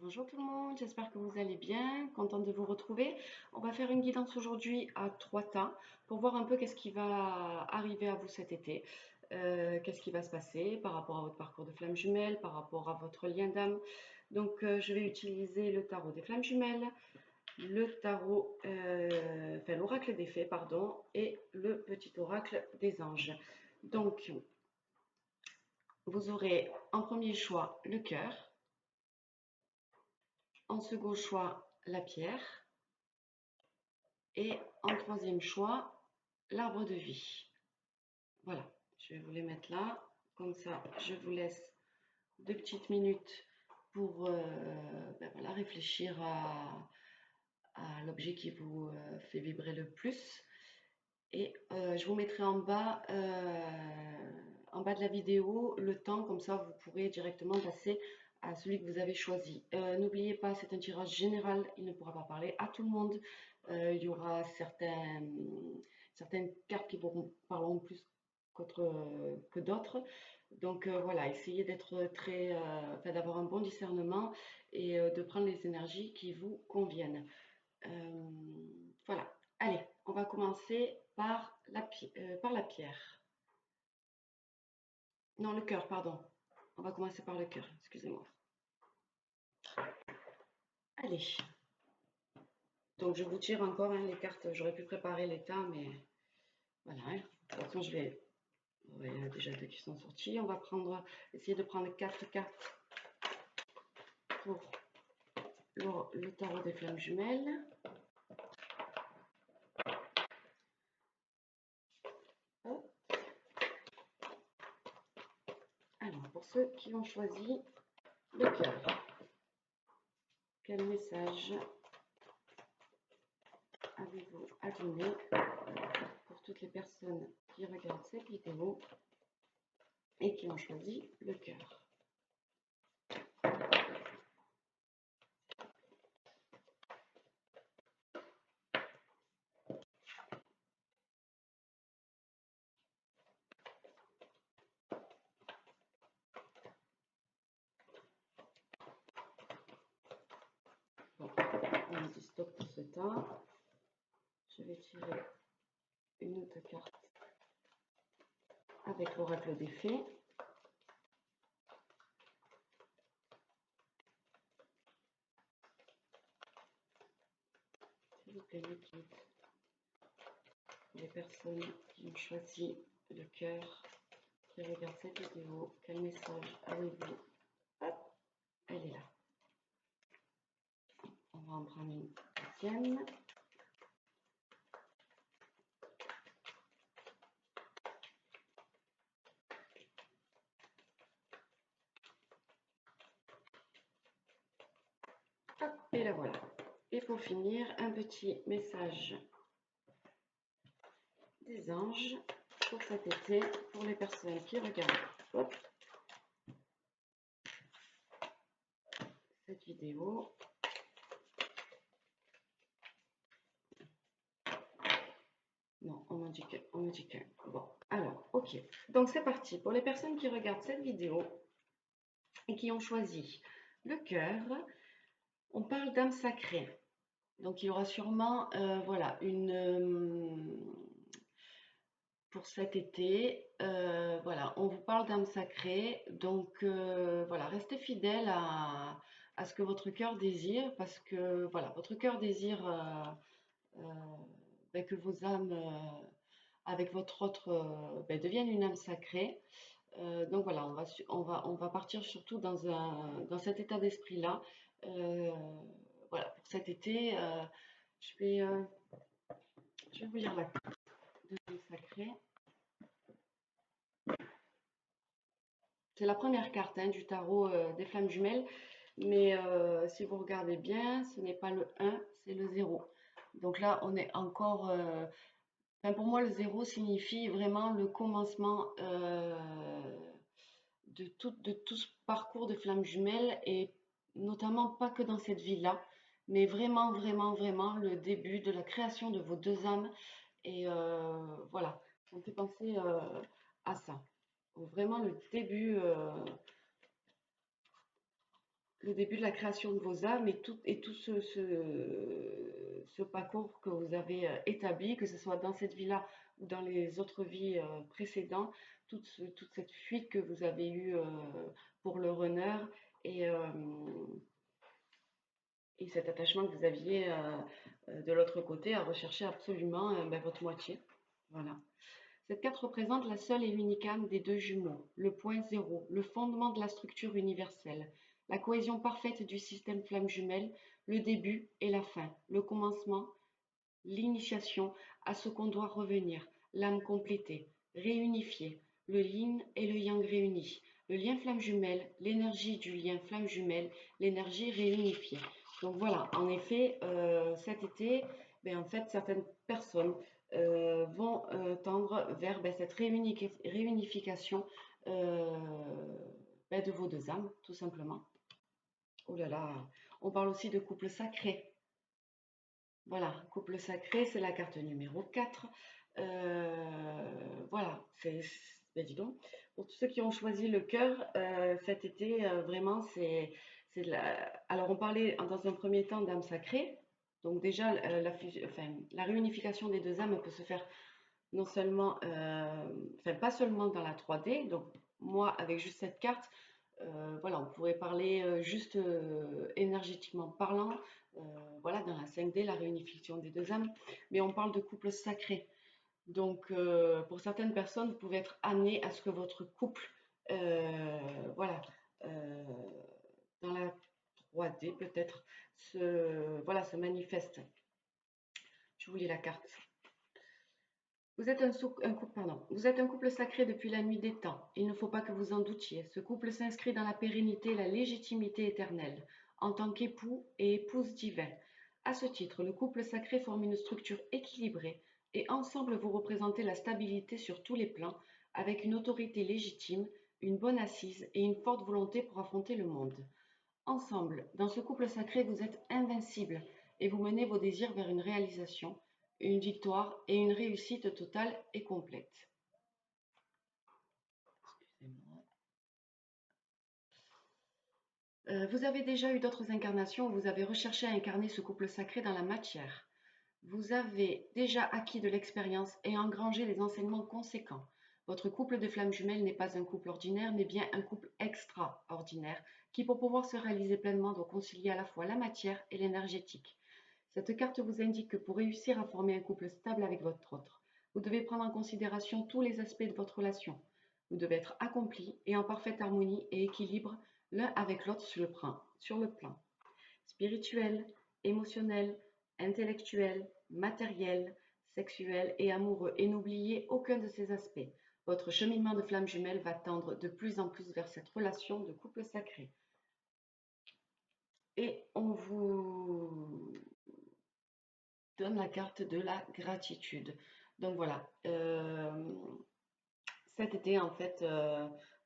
Bonjour tout le monde, j'espère que vous allez bien, contente de vous retrouver. On va faire une guidance aujourd'hui à 3 tas pour voir un peu qu'est-ce qui va arriver à vous cet été. Qu'est-ce qui va se passer par rapport à votre parcours de flamme jumelle, par rapport à votre lien d'âme. Donc je vais utiliser le tarot des flammes jumelles, le tarot, enfin l'oracle des fées, pardon, et le petit oracle des anges. Donc vous aurez en premier choix le cœur. En second choix, la pierre. Et en troisième choix, l'arbre de vie. Voilà, je vais vous les mettre là. Comme ça, je vous laisse 2 petites minutes pour voilà, réfléchir à l'objet qui vous fait vibrer le plus. Et je vous mettrai en bas de la vidéo le temps, comme ça vous pourrez directement passer à celui que vous avez choisi. N'oubliez pas, c'est un tirage général, il ne pourra pas parler à tout le monde. Il y aura certaines cartes qui parleront plus que d'autres. Donc voilà, essayez d'être d'avoir un bon discernement et de prendre les énergies qui vous conviennent. Voilà, allez, on va commencer par la pierre. Non, le cœur, pardon. On va commencer par le cœur, excusez-moi. Allez. Donc je vous tire encore les cartes. J'aurais pu préparer les tas, mais voilà. De toute façon, il y en a déjà 2 qui sont sortis. On va essayer de prendre 4 cartes pour le tarot des flammes jumelles. Hop. Alors, pour ceux qui ont choisi le cœur, quel message avez-vous à donner pour toutes les personnes qui regardent cette vidéo et qui ont choisi le cœur? Bon, on dit stop pour ce temps. Je vais tirer une autre carte avec l'oracle des fées. S'il vous plaît, les personnes qui ont choisi le cœur, qui regardent cette vidéo, quel message avez-vous? Hop, elle est là. On va en prendre une deuxième. Hop, et la voilà. Et pour finir, un petit message des anges pour cet été, pour les personnes qui regardent hop, cette vidéo. Non, on me dit que. Bon, alors, ok. Donc c'est parti. Pour les personnes qui regardent cette vidéo et qui ont choisi le cœur, on parle d'âme sacrée. Donc il y aura sûrement, voilà, pour cet été, voilà, on vous parle d'âme sacrée. Donc voilà, restez fidèle à ce que votre cœur désire, parce que voilà, votre cœur désire que vos âmes, avec votre autre, deviennent une âme sacrée. Donc voilà, on va partir surtout dans cet état d'esprit-là. Voilà, pour cet été, je vais, euh, je vais vous lire la carte de l'âme sacrée. C'est la première carte du tarot des flammes jumelles, mais si vous regardez bien, ce n'est pas le 1, c'est le 0. Donc là, on est encore... pour moi, le 0 signifie vraiment le commencement de tout ce parcours de flammes jumelles, et notamment pas que dans cette vie-là, mais vraiment, vraiment, vraiment le début de la création de vos 2 âmes. Et voilà, ça me fait penser à ça. Vraiment le début le début de la création de vos âmes et tout ce parcours que vous avez établi, que ce soit dans cette vie-là ou dans les autres vies précédentes, toute cette fuite que vous avez eue pour le runner et, euh, et cet attachement que vous aviez de l'autre côté à rechercher absolument ben, votre moitié. Voilà. Cette carte représente la seule et unique âme des deux jumeaux, le point zéro, le fondement de la structure universelle, la cohésion parfaite du système flamme jumelle, le début et la fin, le commencement, l'initiation à ce qu'on doit revenir, l'âme complétée, réunifiée, le yin et le yang réunis, le lien flamme jumelle, l'énergie du lien flamme jumelle, l'énergie réunifiée. Donc voilà, en effet, cet été, ben, en fait, certaines personnes vont tendre vers ben, cette réunification euh, ben, de vos deux âmes, tout simplement. Oh là là, on parle aussi de couple sacré. Voilà, couple sacré, c'est la carte numéro 4. Voilà, ben dis donc, pour tous ceux qui ont choisi le cœur, cet été, vraiment, Alors, on parlait dans un premier temps d'âme sacrée. Donc déjà, la réunification des deux âmes peut se faire non seulement, pas seulement dans la 3D. Donc moi, avec juste cette carte, voilà, on pourrait parler juste énergétiquement parlant, voilà, dans la 5D, la réunification des deux âmes, mais on parle de couple sacré. Donc, pour certaines personnes, vous pouvez être amené à ce que votre couple, voilà, euh, dans la 3D peut-être, voilà, se manifeste. Je vous lis la carte. Vous êtes Vous êtes un couple sacré depuis la nuit des temps. Il ne faut pas que vous en doutiez. Ce couple s'inscrit dans la pérennité et la légitimité éternelle, en tant qu'époux et épouse divins. À ce titre, le couple sacré forme une structure équilibrée et ensemble vous représentez la stabilité sur tous les plans, avec une autorité légitime, une bonne assise et une forte volonté pour affronter le monde. Ensemble, dans ce couple sacré, vous êtes invincibles et vous menez vos désirs vers une réalisation, une victoire et une réussite totale et complète. Excusez-moi. Vous avez déjà eu d'autres incarnations où vous avez recherché à incarner ce couple sacré dans la matière. Vous avez déjà acquis de l'expérience et engrangé des enseignements conséquents. Votre couple de flammes jumelles n'est pas un couple ordinaire, mais bien un couple extraordinaire qui, pour pouvoir se réaliser pleinement, doit concilier à la fois la matière et l'énergétique. Cette carte vous indique que pour réussir à former un couple stable avec votre autre, vous devez prendre en considération tous les aspects de votre relation. Vous devez être accompli et en parfaite harmonie et équilibre l'un avec l'autre sur le plan spirituel, émotionnel, intellectuel, matériel, sexuel et amoureux. Et n'oubliez aucun de ces aspects. Votre cheminement de flamme jumelle va tendre de plus en plus vers cette relation de couple sacré. Et on vous donne la carte de la gratitude. Donc voilà, cet été en fait,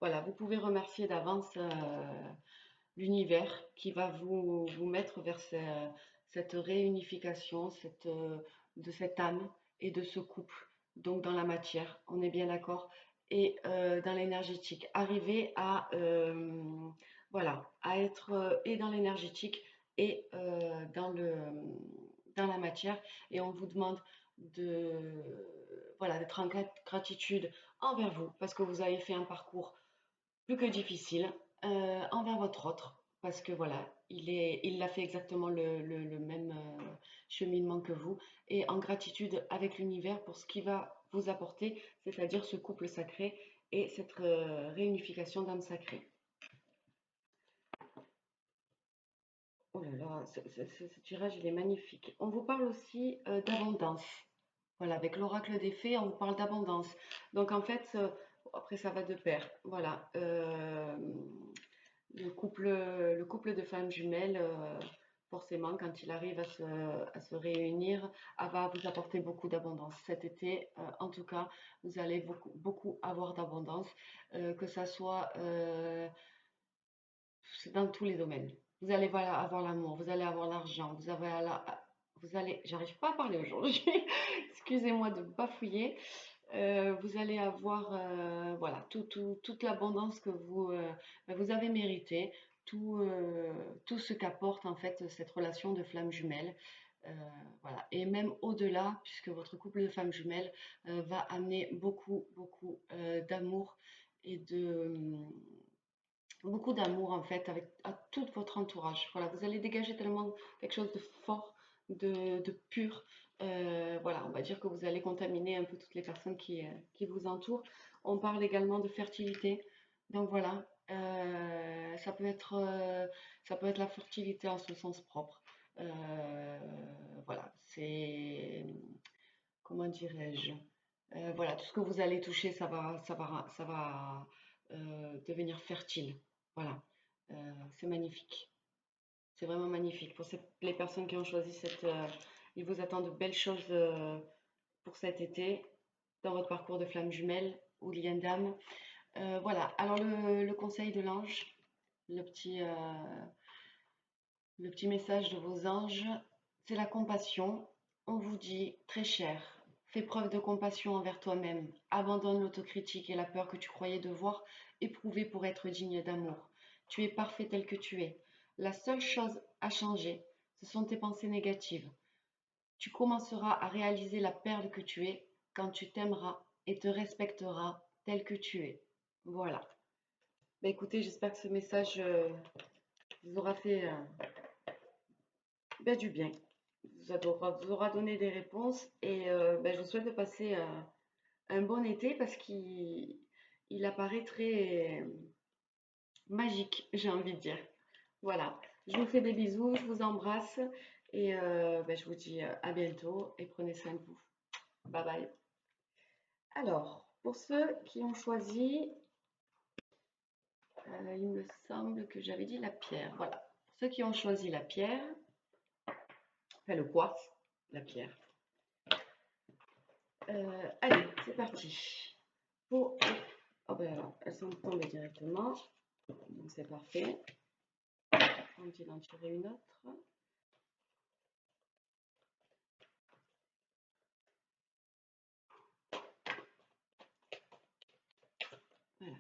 voilà, vous pouvez remercier d'avance l'univers qui va vous mettre vers cette réunification de cette âme et de ce couple. Donc dans la matière, on est bien d'accord, et dans l'énergétique. Arriver à, voilà, à être et dans l'énergétique et dans la matière. Et on vous demande de, voilà, d'être en gratitude envers vous parce que vous avez fait un parcours plus que difficile envers votre autre, parce que voilà, il a fait exactement le même cheminement que vous, et en gratitude avec l'univers pour ce qu'il va vous apporter, c'est-à-dire ce couple sacré et cette réunification d'âme sacrée. Oh là là, ce tirage, il est magnifique. On vous parle aussi d'abondance. Voilà, avec l'oracle des fées, on vous parle d'abondance. Donc en fait, après ça va de pair. Voilà, le couple de femmes jumelles, forcément, quand il arrive à se réunir, va vous apporter beaucoup d'abondance. Cet été, en tout cas, vous allez beaucoup avoir d'abondance, que ça soit dans tous les domaines. Vous allez voilà, avoir l'amour, vous allez avoir l'argent, vous allez, j'arrive pas à parler aujourd'hui, excusez-moi de bafouiller. Vous allez avoir voilà, toute l'abondance que vous avez méritée. tout ce qu'apporte en fait cette relation de flamme jumelle. Euh, voilà. Et même au-delà, puisque votre couple de flammes jumelles va amener beaucoup d'amour et beaucoup d'amour en fait avec à tout votre entourage. Voilà, vous allez dégager tellement quelque chose de fort, de pur. Voilà, on va dire que vous allez contaminer un peu toutes les personnes qui vous entourent. On parle également de fertilité. Donc voilà, ça peut être la fertilité en son sens propre. Voilà, c'est, comment dirais-je, voilà, tout ce que vous allez toucher, ça va devenir fertile. Voilà, c'est magnifique. C'est vraiment magnifique. Pour les personnes qui ont choisi il vous attend de belles choses pour cet été dans votre parcours de flamme jumelle ou lien d'âme. Voilà, alors le conseil de l'ange, le petit, euh, le petit message de vos anges, c'est la compassion. On vous dit, très cher, fais preuve de compassion envers toi-même. Abandonne l'autocritique et la peur que tu croyais devoir éprouver pour être digne d'amour. Tu es parfait tel que tu es. La seule chose à changer, ce sont tes pensées négatives. Tu commenceras à réaliser la perle que tu es quand tu t'aimeras et te respecteras tel que tu es. Voilà. Bah, écoutez, j'espère que ce message vous aura fait du bien. Vous aura donné des réponses et je vous souhaite de passer un bon été parce qu'il apparaît très magique, j'ai envie de dire. Voilà, je vous fais des bisous, je vous embrasse et je vous dis à bientôt et prenez soin de vous. Bye bye. Alors, pour ceux qui ont choisi, il me semble que j'avais dit la pierre. Voilà, pour ceux qui ont choisi la pierre, enfin le quartz, la pierre. Allez, c'est parti. Pour... Oh ben alors, elles sont tombées directement. Donc c'est parfait. On va en tirer une autre. Voilà.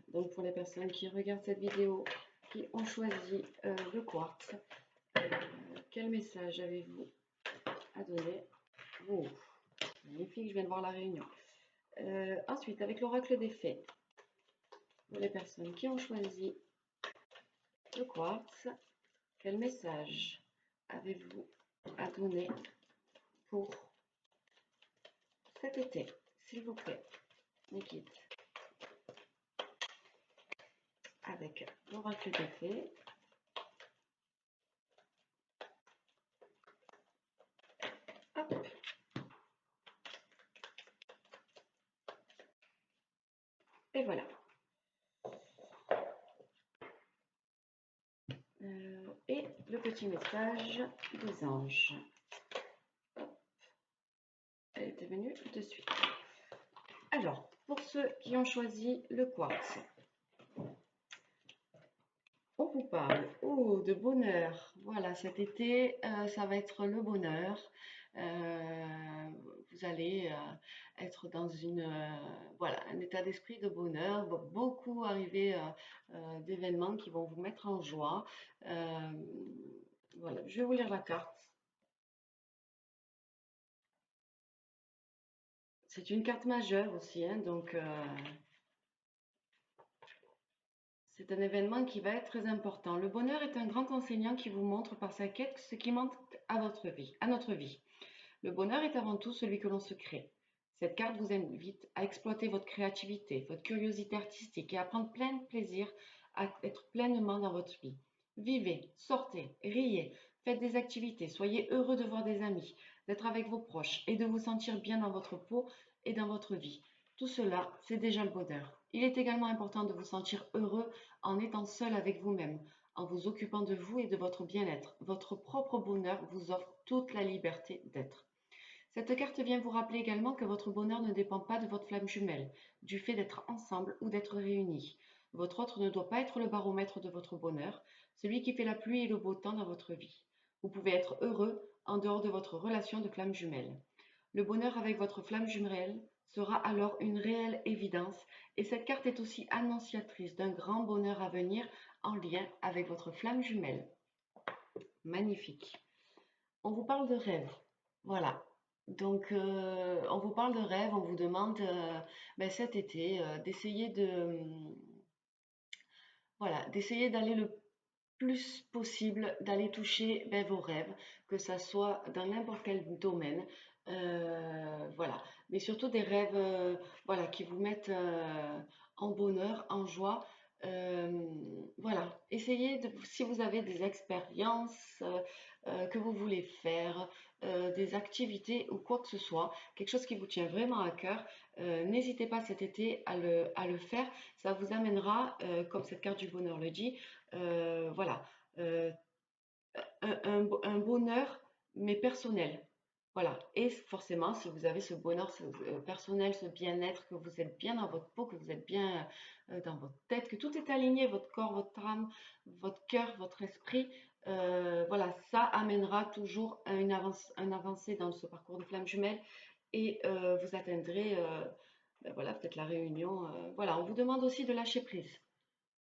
Donc pour les personnes qui regardent cette vidéo, qui ont choisi le quartz, quel message avez-vous à donner? Oh, magnifique, je viens de voir la réunion. Ensuite, avec l'oracle des fées, pour les personnes qui ont choisi le quartz, quel message avez-vous à donner pour cet été, s'il vous plaît, Nikit? Avec l'oracle des fées. Hop. Et voilà. Et le petit message des anges. Hop. Elle était venue de suite. Alors, pour ceux qui ont choisi le quartz, on vous parle de bonheur. Voilà, cet été, ça va être le bonheur. Vous allez être dans voilà, un état d'esprit de bonheur. Beaucoup arriver d'événements qui vont vous mettre en joie. Voilà, je vais vous lire la carte. C'est une carte majeure aussi, hein, donc c'est un événement qui va être très important. Le bonheur est un grand enseignant qui vous montre par sa quête ce qui manque à votre vie, à notre vie. Le bonheur est avant tout celui que l'on se crée. Cette carte vous invite à exploiter votre créativité, votre curiosité artistique et à prendre plein de plaisir à être pleinement dans votre vie. Vivez, sortez, riez, faites des activités, soyez heureux de voir des amis, d'être avec vos proches et de vous sentir bien dans votre peau et dans votre vie. Tout cela, c'est déjà le bonheur. Il est également important de vous sentir heureux en étant seul avec vous-même, en vous occupant de vous et de votre bien-être. Votre propre bonheur vous offre toute la liberté d'être. Cette carte vient vous rappeler également que votre bonheur ne dépend pas de votre flamme jumelle, du fait d'être ensemble ou d'être réunis. Votre autre ne doit pas être le baromètre de votre bonheur, celui qui fait la pluie et le beau temps dans votre vie. Vous pouvez être heureux en dehors de votre relation de flamme jumelle. Le bonheur avec votre flamme jumelle sera alors une réelle évidence et cette carte est aussi annonciatrice d'un grand bonheur à venir en lien avec votre flamme jumelle. Magnifique. On vous parle de rêve. Voilà. Donc, on vous parle de rêve, on vous demande ben, cet été d'essayer voilà, d'essayer d'aller le plus possible, d'aller toucher ben, vos rêves, que ça soit dans n'importe quel domaine. Voilà. Mais surtout des rêves voilà, qui vous mettent en bonheur, en joie. Voilà. Essayez, de, si vous avez des expériences que vous voulez faire, des activités ou quoi que ce soit, quelque chose qui vous tient vraiment à cœur, n'hésitez pas cet été à le faire. Ça vous amènera, comme cette carte du bonheur le dit, voilà, euh, un bonheur, mais personnel. Voilà. Et forcément, si vous avez ce bonheur personnel, ce bien-être, que vous êtes bien dans votre peau, que vous êtes bien dans votre tête, que tout est aligné, votre corps, votre âme, votre cœur, votre esprit, voilà, ça amènera toujours à une avancée dans ce parcours de flamme jumelle et vous atteindrez, ben voilà, peut-être la réunion. Voilà, on vous demande aussi de lâcher prise.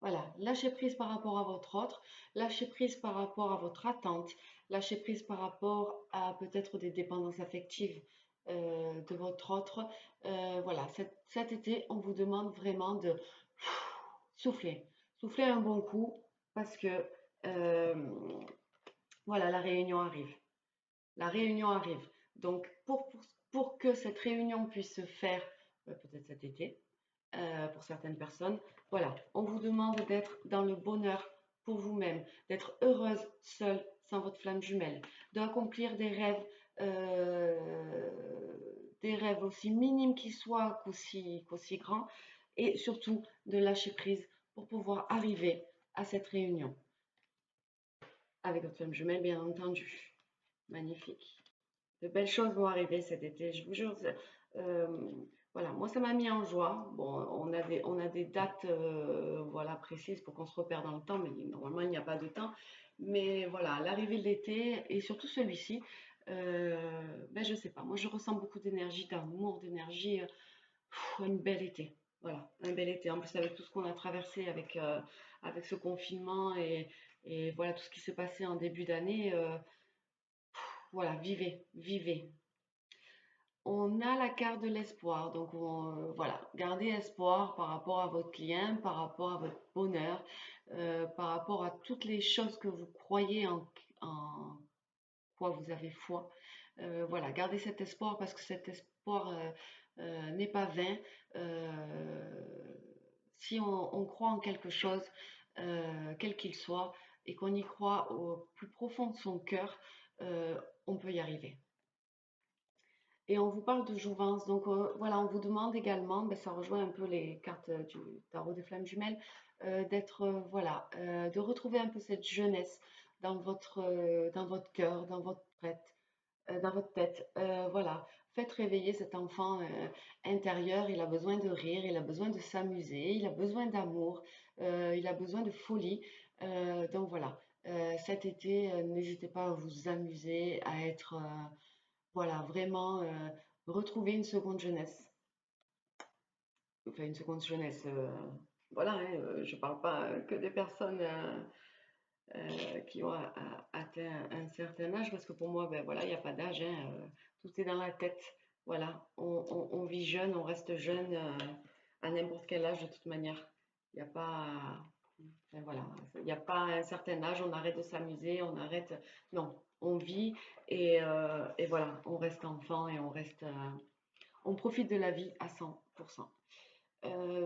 Voilà, lâcher prise par rapport à votre autre, lâcher prise par rapport à votre attente, lâcher prise par rapport à peut-être des dépendances affectives de votre autre. Voilà, cet été, on vous demande vraiment de souffler, souffler un bon coup parce que euh, voilà, la réunion arrive. La réunion arrive. Donc, pour que cette réunion puisse se faire peut-être cet été, pour certaines personnes. Voilà, on vous demande d'être dans le bonheur pour vous-même, d'être heureuse seule, sans votre flamme jumelle, d'accomplir des rêves aussi minimes qu'ils soient qu'aussi grands, et surtout de lâcher prise pour pouvoir arriver à cette réunion. Avec votre flamme jumelle, bien entendu. Magnifique. De belles choses vont arriver cet été, je vous jure. Euh, voilà, moi ça m'a mis en joie. Bon, on a des dates voilà, précises pour qu'on se repère dans le temps, mais normalement il n'y a pas de temps. Mais voilà, l'arrivée de l'été et surtout celui-ci, ben, je sais pas, moi je ressens beaucoup d'énergie, d'amour, d'énergie, un bel été. Voilà, un bel été. En plus avec tout ce qu'on a traversé avec ce confinement et voilà tout ce qui s'est passé en début d'année. Voilà, vivez, vivez. On a la carte de l'espoir, donc voilà, gardez espoir par rapport à votre client, par rapport à votre bonheur, par rapport à toutes les choses que vous croyez en quoi vous avez foi. Voilà, gardez cet espoir parce que cet espoir n'est pas vain. Si on croit en quelque chose, quel qu'il soit, et qu'on y croit au plus profond de son cœur, on peut y arriver. Et on vous parle de jouvence. Donc voilà, on vous demande également, ben, ça rejoint un peu les cartes du tarot des flammes jumelles, d'être, voilà, de retrouver un peu cette jeunesse dans votre cœur, dans votre tête. Voilà, faites réveiller cet enfant intérieur. Il a besoin de rire, il a besoin de s'amuser, il a besoin d'amour, il a besoin de folie. Donc voilà, cet été, n'hésitez pas à vous amuser, à être voilà, vraiment retrouver une seconde jeunesse. Enfin, une seconde jeunesse. Voilà, hein, je parle pas que des personnes qui ont atteint un certain âge, parce que pour moi, ben voilà, il n'y a pas d'âge, hein, tout est dans la tête. Voilà, on vit jeune, on reste jeune à n'importe quel âge de toute manière. Il n'y a pas, enfin, voilà, il n'y a pas un certain âge, on arrête de s'amuser, on arrête. Non, on vit et voilà, on reste enfant et on profite de la vie à 100%.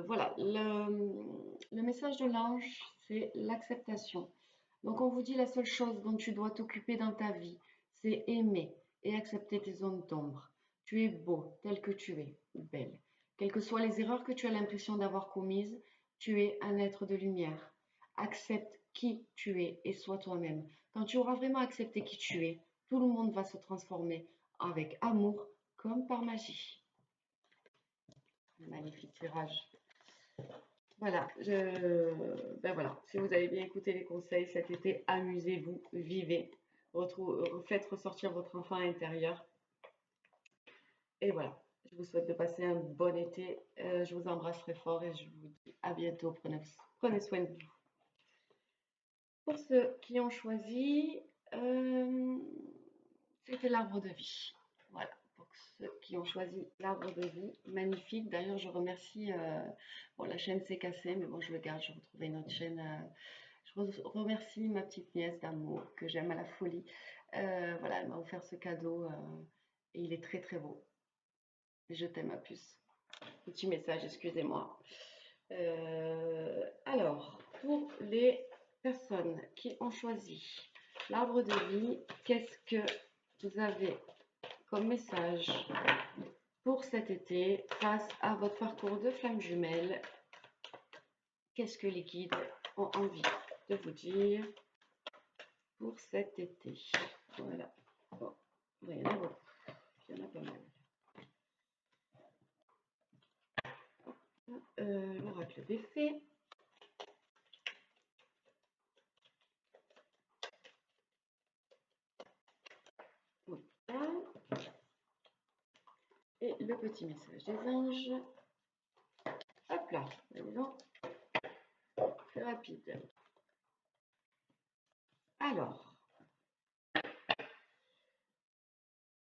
Voilà, le message de l'ange, c'est l'acceptation. Donc on vous dit la seule chose dont tu dois t'occuper dans ta vie, c'est aimer et accepter tes zones d'ombre. Tu es beau tel que tu es, ou belle. Quelles que soient les erreurs que tu as l'impression d'avoir commises, tu es un être de lumière. Accepte qui tu es et sois toi-même. Quand tu auras vraiment accepté qui tu es, tout le monde va se transformer avec amour comme par magie. Magnifique tirage. Voilà, ben voilà, si vous avez bien écouté les conseils cet été, amusez-vous, vivez, faites ressortir votre enfant intérieur. Et voilà. Je vous souhaite de passer un bon été. Je vous embrasse très fort et je vous dis à bientôt. Prenez soin de vous. Pour ceux qui ont choisi, euh, c'était l'arbre de vie. Voilà, pour ceux qui ont choisi l'arbre de vie, magnifique. D'ailleurs, je remercie, bon, la chaîne s'est cassée, mais bon, je le garde, je vais retrouver une autre chaîne. Je remercie ma petite nièce d'amour que j'aime à la folie. Voilà, elle m'a offert ce cadeau et il est très très beau. Je t'aime, ma puce. Petit message, excusez-moi. Alors, pour les personnes qui ont choisi l'arbre de vie, qu'est-ce que vous avez comme message pour cet été face à votre parcours de flamme jumelle? Qu'est-ce que les guides ont envie de vous dire pour cet été? Voilà. Bon, il y en a beaucoup. Il y en a pas mal. L'oracle des fées. Voilà. Et le petit message des anges. Hop là, disons, c'est rapide. Alors,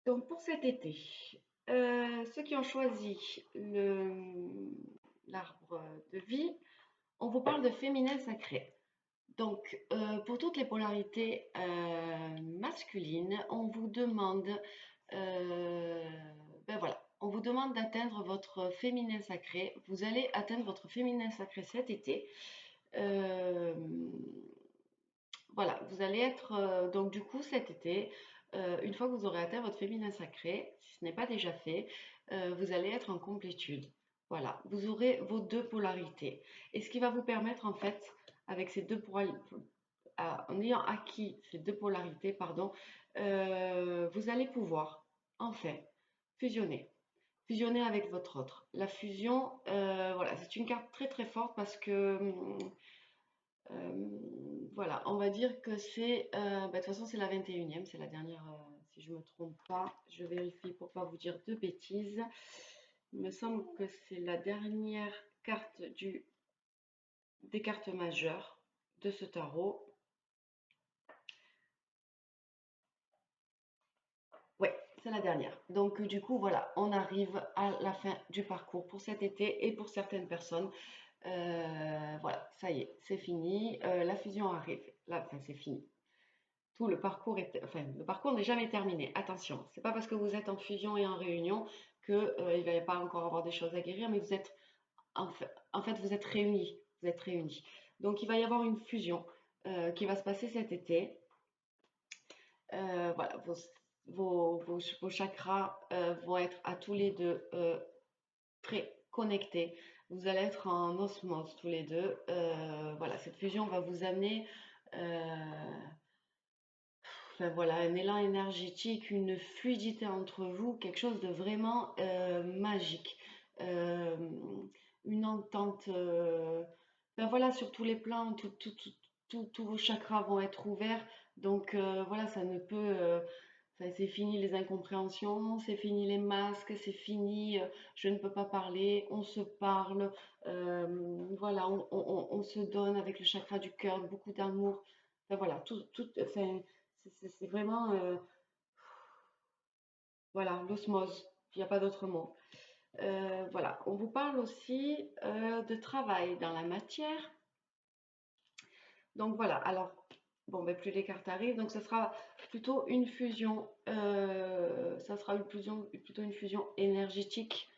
donc pour cet été, ceux qui ont choisi l'arbre de vie, on vous parle de féminin sacré. Donc, pour toutes les polarités masculines, on vous demande, ben voilà, on vous demande d'atteindre votre féminin sacré. Vous allez atteindre votre féminin sacré cet été. Voilà, vous allez être, donc du coup cet été, une fois que vous aurez atteint votre féminin sacré, si ce n'est pas déjà fait, vous allez être en complétude. Voilà, vous aurez vos deux polarités. Et ce qui va vous permettre en fait, avec ces deux polarités, en ayant acquis ces deux polarités, pardon, vous allez pouvoir en fait fusionner. Fusionner avec votre autre. La fusion, voilà, c'est une carte très très forte parce que voilà, on va dire que c'est, de toute façon c'est la 21e, c'est la dernière, si je ne me trompe pas, je vérifie pour pas vous dire de bêtises. Il me semble que c'est la dernière carte des cartes majeures de ce tarot. Ouais, c'est la dernière. Donc du coup, voilà, on arrive à la fin du parcours pour cet été et pour certaines personnes. Voilà, ça y est, c'est fini. La fusion arrive. Là, enfin, c'est fini. Tout le parcours est, enfin, le parcours n'est jamais terminé. Attention, c'est pas parce que vous êtes en fusion et en réunion que il va pas encore avoir des choses à guérir, mais vous êtes en fait vous êtes réunis, vous êtes réunis. Donc il va y avoir une fusion qui va se passer cet été. Voilà, vos chakras vont être à tous les deux très connectés. Vous allez être en osmose tous les deux. Voilà, cette fusion va vous amener enfin, voilà, un élan énergétique, une fluidité entre vous, quelque chose de vraiment magique. Euh, une entente, ben voilà, sur tous les plans, tous vos chakras vont être ouverts. Donc voilà, ça ne peut... enfin, c'est fini les incompréhensions, c'est fini les masques, c'est fini, je ne peux pas parler, on se parle, voilà, on se donne avec le chakra du cœur, beaucoup d'amour. Enfin, voilà, enfin, c'est vraiment, voilà, l'osmose. Il n'y a pas d'autre mot. Voilà, on vous parle aussi de travail dans la matière. Donc voilà, alors, bon, ben, plus les cartes arrivent, donc ce sera plutôt une fusion, ça sera plutôt une fusion énergétique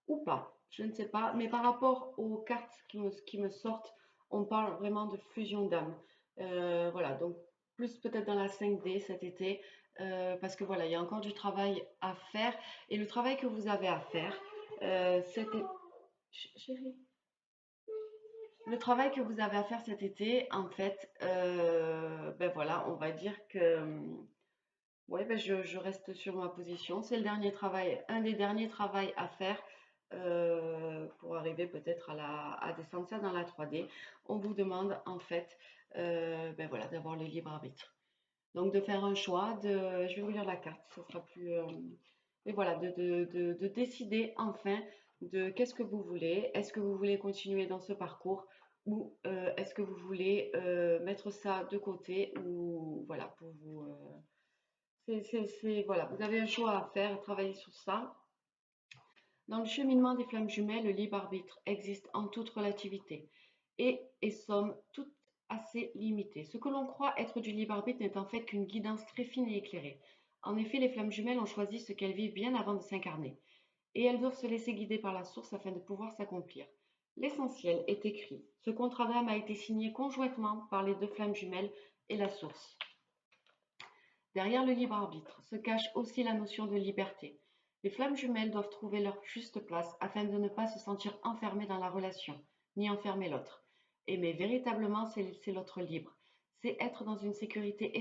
ou pas, je ne sais pas, mais par rapport aux cartes qui me sortent, on parle vraiment de fusion d'âme. Voilà, donc plus peut-être dans la 5D cet été, parce que voilà, il y a encore du travail à faire, et le travail que vous avez à faire, c'était... Chérie, le travail que vous avez à faire cet été, en fait, ben voilà, on va dire que ouais, ben je reste sur ma position. C'est le dernier travail, un des derniers travaux à faire pour arriver peut-être à descendre ça dans la 3D. On vous demande en fait ben voilà, d'avoir le libre arbitre. Donc de faire un choix, je vais vous lire la carte, ça sera plus... et voilà, de décider enfin de qu'est-ce que vous voulez. Est-ce que vous voulez continuer dans ce parcours ou est-ce que vous voulez mettre ça de côté ou voilà, pour vous. Voilà, vous avez un choix à faire, travailler sur ça. Dans le cheminement des flammes jumelles, le libre arbitre existe en toute relativité et somme toute assez limitée. Ce que l'on croit être du libre arbitre n'est en fait qu'une guidance très fine et éclairée. En effet, les flammes jumelles ont choisi ce qu'elles vivent bien avant de s'incarner, et elles doivent se laisser guider par la source afin de pouvoir s'accomplir. L'essentiel est écrit. Ce contrat d'âme a été signé conjointement par les deux flammes jumelles et la source. Derrière le libre arbitre se cache aussi la notion de liberté. Les flammes jumelles doivent trouver leur juste place afin de ne pas se sentir enfermées dans la relation, ni enfermer l'autre. Aimer véritablement, c'est laisser l'autre libre. C'est être dans une sécurité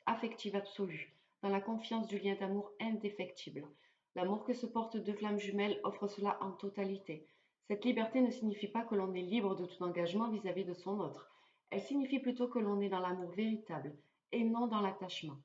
affective absolue, dans la confiance du lien d'amour indéfectible. L'amour que se portent deux flammes jumelles offre cela en totalité. Cette liberté ne signifie pas que l'on est libre de tout engagement vis-à-vis de son autre. Elle signifie plutôt que l'on est dans l'amour véritable et non dans l'attachement.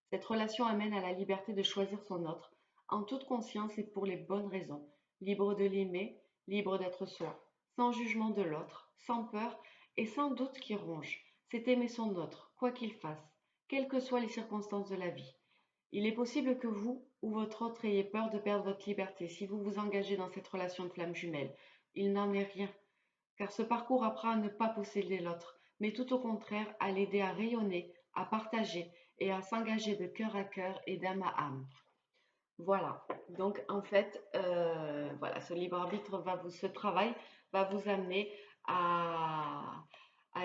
Cette relation amène à la liberté de choisir son autre, en toute conscience et pour les bonnes raisons, libre de l'aimer, libre d'être soi, sans jugement de l'autre, sans peur et sans doute qui ronge. C'est aimer son autre, quoi qu'il fasse, quelles que soient les circonstances de la vie. Il est possible que vous ou votre autre ayez peur de perdre votre liberté si vous vous engagez dans cette relation de flamme jumelle. Il n'en est rien, car ce parcours apprend à ne pas posséder l'autre, mais tout au contraire à l'aider à rayonner, à partager et à s'engager de cœur à cœur et d'âme à âme. Voilà, donc en fait, voilà, ce libre arbitre ce travail va vous amener à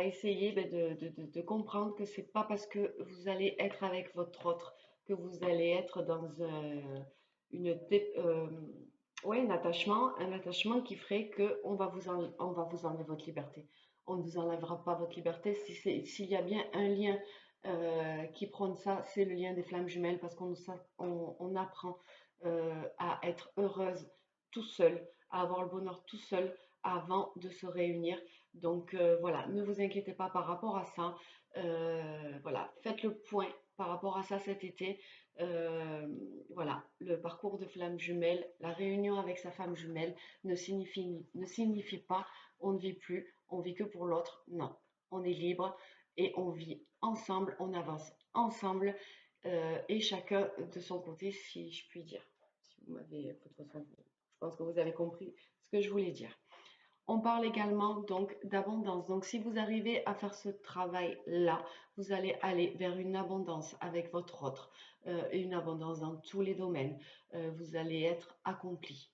essayer de comprendre que c'est pas parce que vous allez être avec votre autre que vous allez être dans une, ouais, un attachement qui ferait que on va vous enlever votre liberté. On ne vous enlèvera pas votre liberté s'il y a bien un lien qui prône ça, c'est le lien des flammes jumelles parce on apprend à être heureuse tout seul, à avoir le bonheur tout seul avant de se réunir. Donc voilà, ne vous inquiétez pas par rapport à ça. Voilà, faites le point par rapport à ça cet été. Voilà, le parcours de flamme jumelle, la réunion avec sa femme jumelle ne signifie pas on ne vit plus, on vit que pour l'autre. Non, on est libre et on vit ensemble, on avance ensemble et chacun de son côté, si je puis dire. Si vous m'avez, de toute façon, je pense que vous avez compris ce que je voulais dire. On parle également donc d'abondance. Donc si vous arrivez à faire ce travail-là, vous allez aller vers une abondance avec votre autre, et une abondance dans tous les domaines. Vous allez être accompli.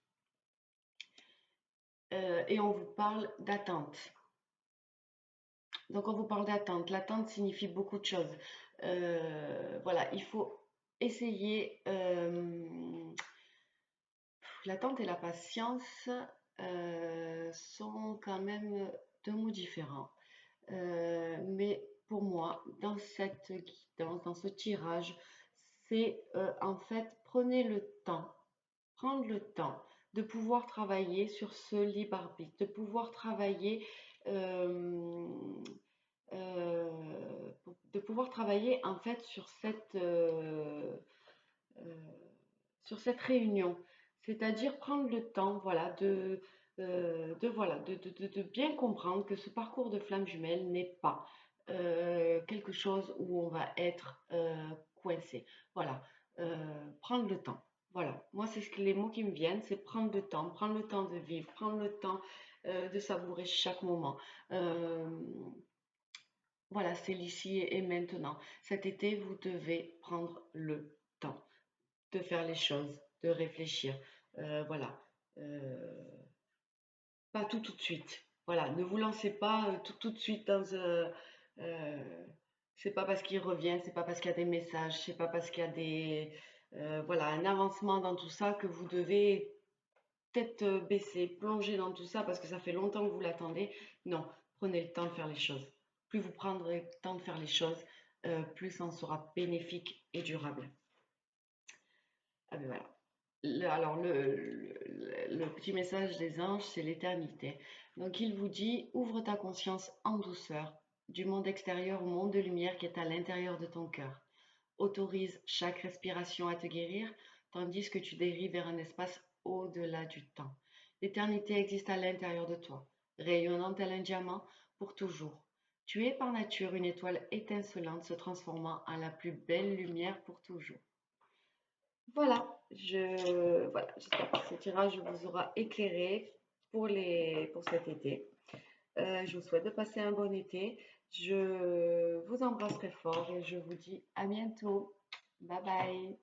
Et on vous parle d'attente. Donc on vous parle d'attente. L'attente signifie beaucoup de choses. Voilà, il faut essayer. L'attente et la patience sont quand même deux mots différents. Mais pour moi, dans cette guidance, dans ce tirage, c'est en fait prenez le temps, prendre le temps de pouvoir travailler sur ce libre arbitre, de pouvoir travailler euh, en fait sur cette réunion, c'est-à-dire prendre le temps, voilà, voilà, de bien comprendre que ce parcours de flamme jumelle n'est pas quelque chose où on va être coincé. Voilà, prendre le temps. Voilà, moi c'est ce que les mots qui me viennent, c'est prendre le temps de vivre, prendre le temps de savourer chaque moment. Euh, voilà, c'est l'ici et maintenant. Cet été, vous devez prendre le temps de faire les choses, de réfléchir. Voilà. Euh, Pas tout de suite. Voilà, ne vous lancez pas tout de suite dans c'est pas parce qu'il revient, c'est pas parce qu'il y a des messages, c'est pas parce qu'il y a voilà, un avancement dans tout ça que vous devez tête baissée, plonger dans tout ça parce que ça fait longtemps que vous l'attendez. Non, prenez le temps de faire les choses. Plus vous prendrez le temps de faire les choses, plus ça en sera bénéfique et durable. Ah ben voilà. Le petit message des anges, c'est l'éternité. Donc il vous dit, ouvre ta conscience en douceur du monde extérieur au monde de lumière qui est à l'intérieur de ton cœur. Autorise chaque respiration à te guérir. tandis que tu dérives vers un espace au-delà du temps. L'éternité existe à l'intérieur de toi, rayonnant tel un diamant pour toujours. Tu es par nature une étoile étincelante se transformant en la plus belle lumière pour toujours. Voilà, j'espère que ce tirage vous aura éclairé pour cet été. Je vous souhaite de passer un bon été. Je vous embrasse très fort et je vous dis à bientôt. Bye bye.